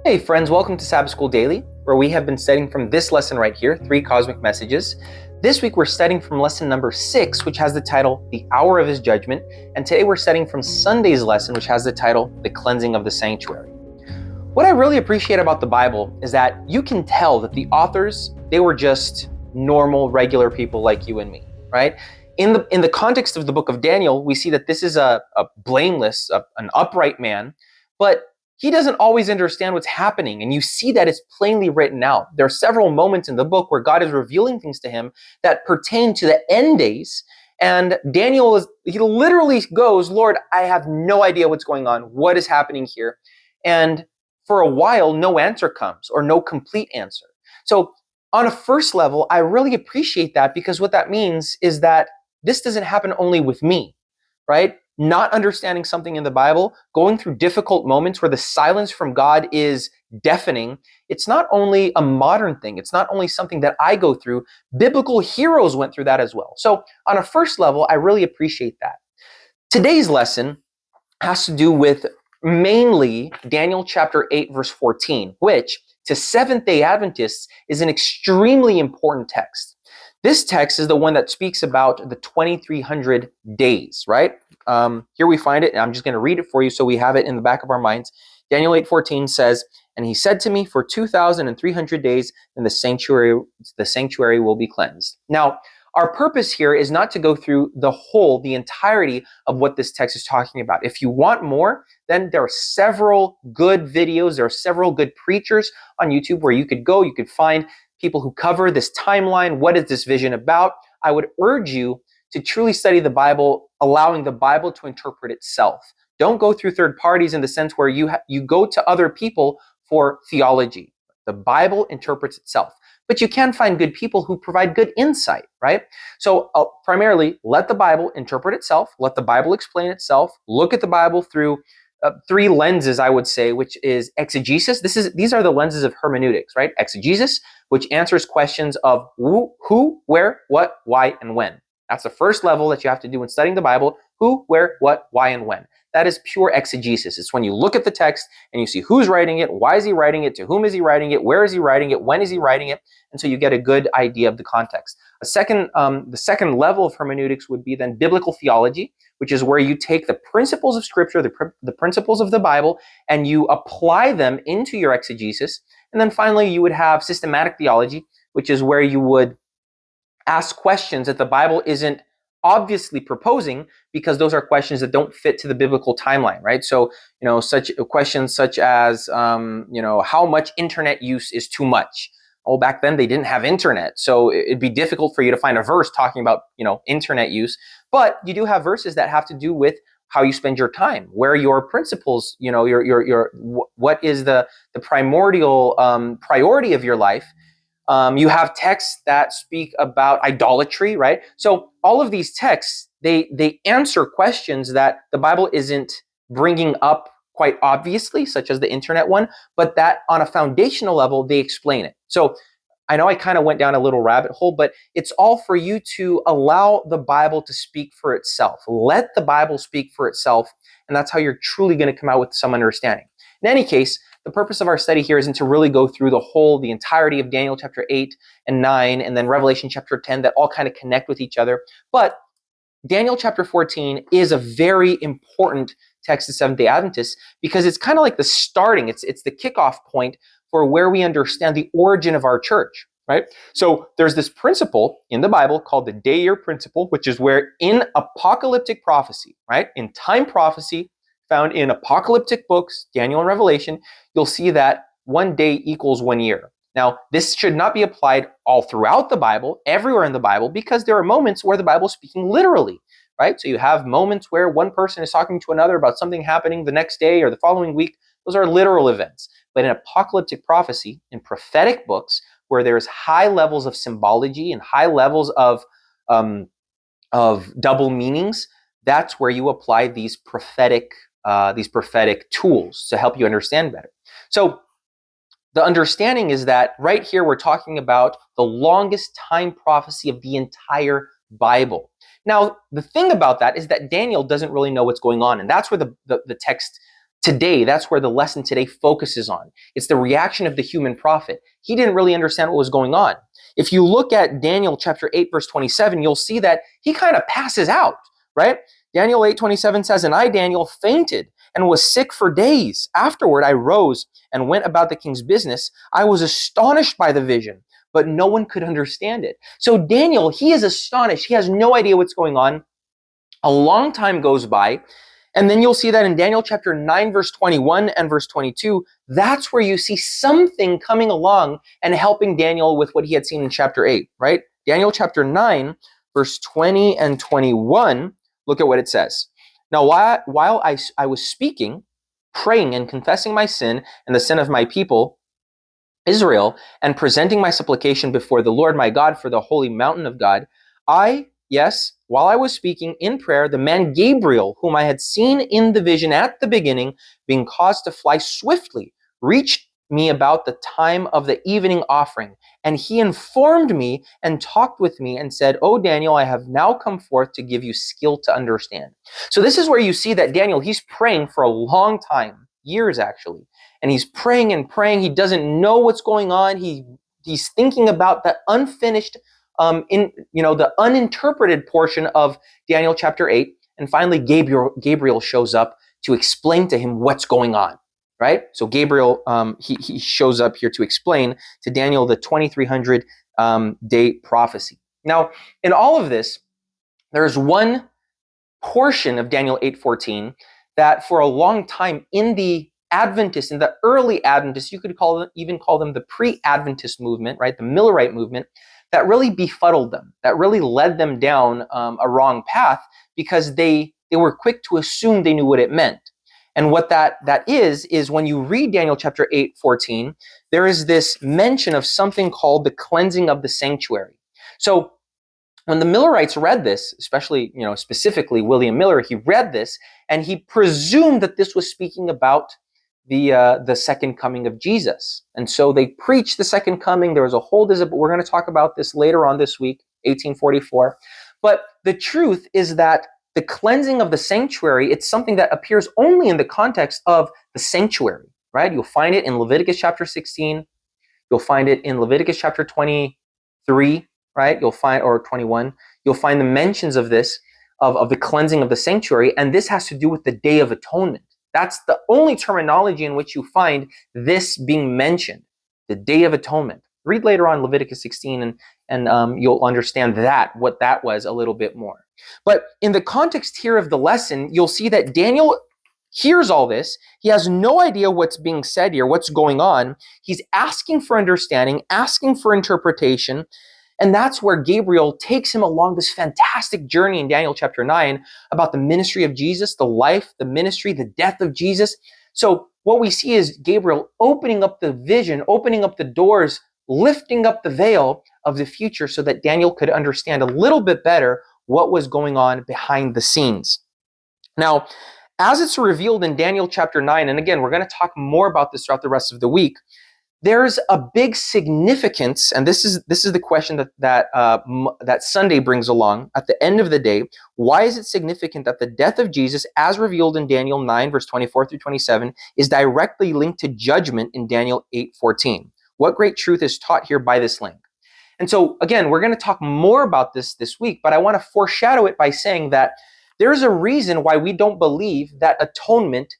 Hey friends, welcome to Sabbath School Daily, where we have been studying from this lesson right here, 3 Cosmic Messages. This week we're studying from lesson number 6, which has the title, The Hour of His Judgment, and today we're studying from Sunday's lesson, which has the title, The Cleansing of the Sanctuary. What I really appreciate about the Bible is that you can tell that the authors, they were just normal, regular people like you and me, right? In the context of the book of Daniel, we see that this is a blameless, an upright man, but he doesn't always understand what's happening, and you see that it's plainly written out. There are several moments in the book where God is revealing things to him that pertain to the end days, and he literally goes, Lord, I have no idea what's going on. What is happening here? And for a while, no answer comes, or no complete answer. So on a first level, I really appreciate that, because what that means is that this doesn't happen only with me, right? Not understanding something in the Bible, going through difficult moments where the silence from God is deafening. It's not only a modern thing. It's not only something that I go through. Biblical heroes went through that as well. So on a first level, I really appreciate that. Today's lesson has to do with mainly Daniel chapter 8, verse 14, which to Seventh-day Adventists is an extremely important text. This text is the one that speaks about the 2300 days, right? Here we find it, and I'm just going to read it for you so we have it in the back of our minds. Daniel 8:14 says, "And he said to me, for 2,300 days, then the sanctuary will be cleansed." Now, our purpose here is not to go through the entirety of what this text is talking about. If you want more, then there are several good videos, there are several good preachers on YouTube where you could go, you could find people who cover this timeline. What is this vision about? I would urge you to truly study the Bible, allowing the Bible to interpret itself. Don't go through third parties in the sense where you go to other people for theology. The Bible interprets itself. But you can find good people who provide good insight, right? So primarily, let the Bible interpret itself. Let the Bible explain itself. Look at the Bible through 3 lenses, I would say, which is exegesis. These are the lenses of hermeneutics, right? Exegesis, which answers questions of who, where, what, why, and when. That's the first level that you have to do when studying the Bible. Who, where, what, why, and when. That is pure exegesis. It's when you look at the text and you see who's writing it, why is he writing it, to whom is he writing it, where is he writing it, when is he writing it, and so you get a good idea of the context. The second level of hermeneutics would be then biblical theology, which is where you take the principles of Scripture, the principles of the Bible, and you apply them into your exegesis. And then finally, you would have systematic theology, which is where you would ask questions that the Bible isn't obviously proposing, because those are questions that don't fit to the biblical timeline, right? So, such questions such as, how much internet use is too much? Oh, back then they didn't have internet, so it'd be difficult for you to find a verse talking about, internet use. But you do have verses that have to do with how you spend your time, where your principles, what is the primordial priority of your life. You have texts that speak about idolatry, right? So all of these texts, they answer questions that the Bible isn't bringing up quite obviously, such as the internet one, but that on a foundational level, they explain it. So I know I kind of went down a little rabbit hole, but it's all for you to allow the Bible to speak for itself. Let the Bible speak for itself, and that's how you're truly going to come out with some understanding. In any case, the purpose of our study here isn't to really go through the entirety of Daniel chapter 8 and 9, and then Revelation chapter 10 that all kind of connect with each other. But Daniel chapter 14 is a very important text to Seventh-day Adventists, because it's kind of like the starting, it's the kickoff point for where we understand the origin of our church, right? So there's this principle in the Bible called the day-year principle, which is where in apocalyptic prophecy, right, in time prophecy, found in apocalyptic books, Daniel and Revelation, you'll see that 1 day equals 1 year. Now, this should not be applied all throughout the Bible, everywhere in the Bible, because there are moments where the Bible is speaking literally, right? So you have moments where one person is talking to another about something happening the next day or the following week. Those are literal events. But in apocalyptic prophecy, in prophetic books, where there's high levels of symbology and high levels of double meanings, that's where you apply these prophetic tools to help you understand better. So the understanding is that right here we're talking about the longest time prophecy of the entire Bible. Now, the thing about that is that Daniel doesn't really know what's going on, and that's where the text today, that's where the lesson today focuses on. It's the reaction of the human prophet. He didn't really understand what was going on. If you look at Daniel chapter 8, verse 27, you'll see that he kind of passes out, right? Daniel 8:27 says, "And I, Daniel, fainted and was sick for days. Afterward, I rose and went about the king's business. I was astonished by the vision, but no one could understand it." So Daniel, he is astonished. He has no idea what's going on. A long time goes by. And then you'll see that in Daniel chapter 9, verse 21 and verse 22, that's where you see something coming along and helping Daniel with what he had seen in chapter 8, right? Daniel chapter 9, verse 20 and 21, look at what it says. "Now, while I was speaking, praying and confessing my sin and the sin of my people, Israel, and presenting my supplication before the Lord my God for the holy mountain of God, while I was speaking in prayer, the man Gabriel, whom I had seen in the vision at the beginning, being caused to fly swiftly, reached me about the time of the evening offering. And he informed me and talked with me and said, 'O Daniel, I have now come forth to give you skill to understand.'" So this is where you see that Daniel, he's praying for a long time, years actually. And he's praying and praying. He doesn't know what's going on. He's thinking about the unfinished the uninterpreted portion of Daniel chapter 8, and finally Gabriel shows up to explain to him what's going on, right? So Gabriel, he shows up here to explain to Daniel the 2300 day prophecy. Now, in all of this, there's one portion of Daniel 8:14 that for a long time in the early Adventists, you could even call them the pre-Adventist movement, right? The Millerite movement, that really befuddled them, that really led them down a wrong path, because they were quick to assume they knew what it meant. And what that is when you read Daniel chapter 8:14, there is this mention of something called the cleansing of the sanctuary. So when the Millerites read this, especially, specifically William Miller, he read this and he presumed that this was speaking about the second coming of Jesus. And so they preached the second coming. There was a whole but we're going to talk about this later on this week, 1844. But the truth is that the cleansing of the sanctuary, it's something that appears only in the context of the sanctuary, right? You'll find it in Leviticus chapter 16. You'll find it in Leviticus chapter 23, right? Or 21. You'll find the mentions of this, of the cleansing of the sanctuary. And this has to do with the Day of Atonement. That's the only terminology in which you find this being mentioned, the Day of Atonement. Read later on Leviticus 16 and you'll understand what that was a little bit more. But in the context here of the lesson, you'll see that Daniel hears all this. He has no idea what's being said here, what's going on. He's asking for understanding, asking for interpretation. And that's where Gabriel takes him along this fantastic journey in Daniel chapter 9 about the ministry of Jesus, the life, the ministry, the death of Jesus. So what we see is Gabriel opening up the vision, opening up the doors, lifting up the veil of the future so that Daniel could understand a little bit better what was going on behind the scenes. Now, as it's revealed in Daniel chapter 9, and again, we're going to talk more about this throughout the rest of the week, there's a big significance, and this is the question that Sunday brings along at the end of the day. Why is it significant that the death of Jesus, as revealed in Daniel 9, verse 24 through 27, is directly linked to judgment in Daniel 8:14? What great truth is taught here by this link? And so, again, we're going to talk more about this week, but I want to foreshadow it by saying that there's a reason why we don't believe that atonement,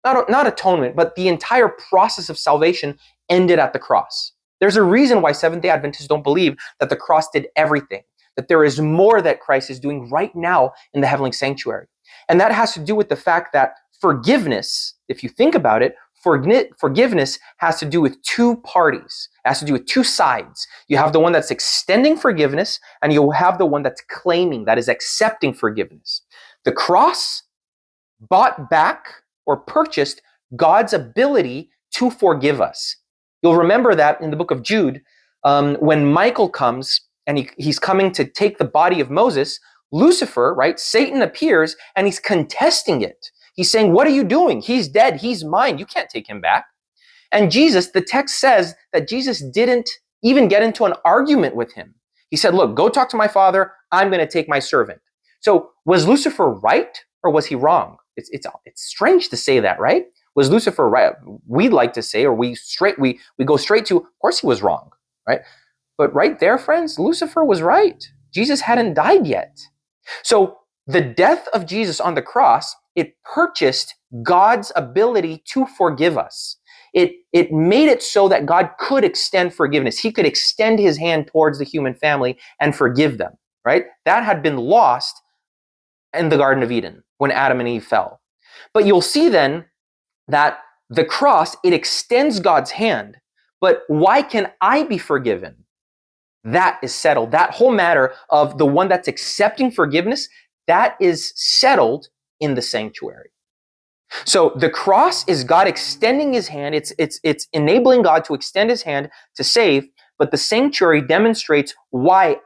not atonement, but the entire process of salvation ended at the cross. There's a reason why Seventh-day Adventists don't believe that the cross did everything, that there is more that Christ is doing right now in the heavenly sanctuary. And that has to do with the fact that forgiveness, if you think about it, forgiveness has to do with two parties. It has to do with two sides. You have the one that's extending forgiveness, and you have the one that's claiming, that is accepting forgiveness. The cross bought back or purchased God's ability to forgive us. You'll remember that in the book of Jude, when Michael comes and he's coming to take the body of Moses, Lucifer, right, Satan appears and he's contesting it. He's saying, "What are you doing? He's dead. He's mine. You can't take him back." And Jesus, the text says that Jesus didn't even get into an argument with him. He said, "Look, go talk to my Father. I'm going to take my servant." So was Lucifer right or was he wrong? It's strange to say that, right? Was Lucifer right? We'd like to say, or we go straight to, of course he was wrong, right? But right there, friends, Lucifer was right. Jesus hadn't died yet. So the death of Jesus on the cross, it purchased God's ability to forgive us. It made it so that God could extend forgiveness. He could extend his hand towards the human family and forgive them, right? That had been lost in the Garden of Eden when Adam and Eve fell. But you'll see then that the cross, it extends God's hand. But why can I be forgiven? That is settled. That whole matter of the one that's accepting forgiveness, that is settled in the sanctuary. So the cross is God extending his hand. It's enabling God to extend his hand to save, but the sanctuary demonstrates why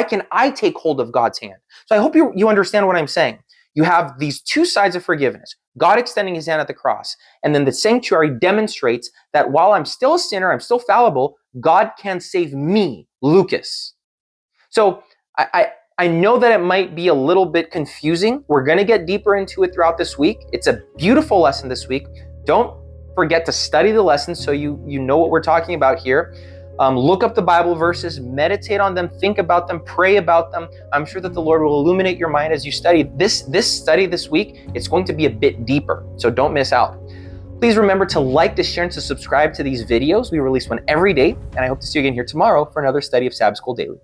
can I take hold of God's hand? So I hope you understand what I'm saying. You have these two sides of forgiveness, God extending his hand at the cross, and then the sanctuary demonstrates that while I'm still a sinner, I'm still fallible, God can save me, Lucas. So I know that it might be a little bit confusing. We're going to get deeper into it throughout this week. It's a beautiful lesson this week. Don't forget to study the lesson so you know what we're talking about here. Look up the Bible verses, meditate on them, think about them, pray about them. I'm sure that the Lord will illuminate your mind as you study. This study this week, it's going to be a bit deeper, so don't miss out. Please remember to like, to share, and to subscribe to these videos. We release one every day, and I hope to see you again here tomorrow for another study of Sabbath School Daily.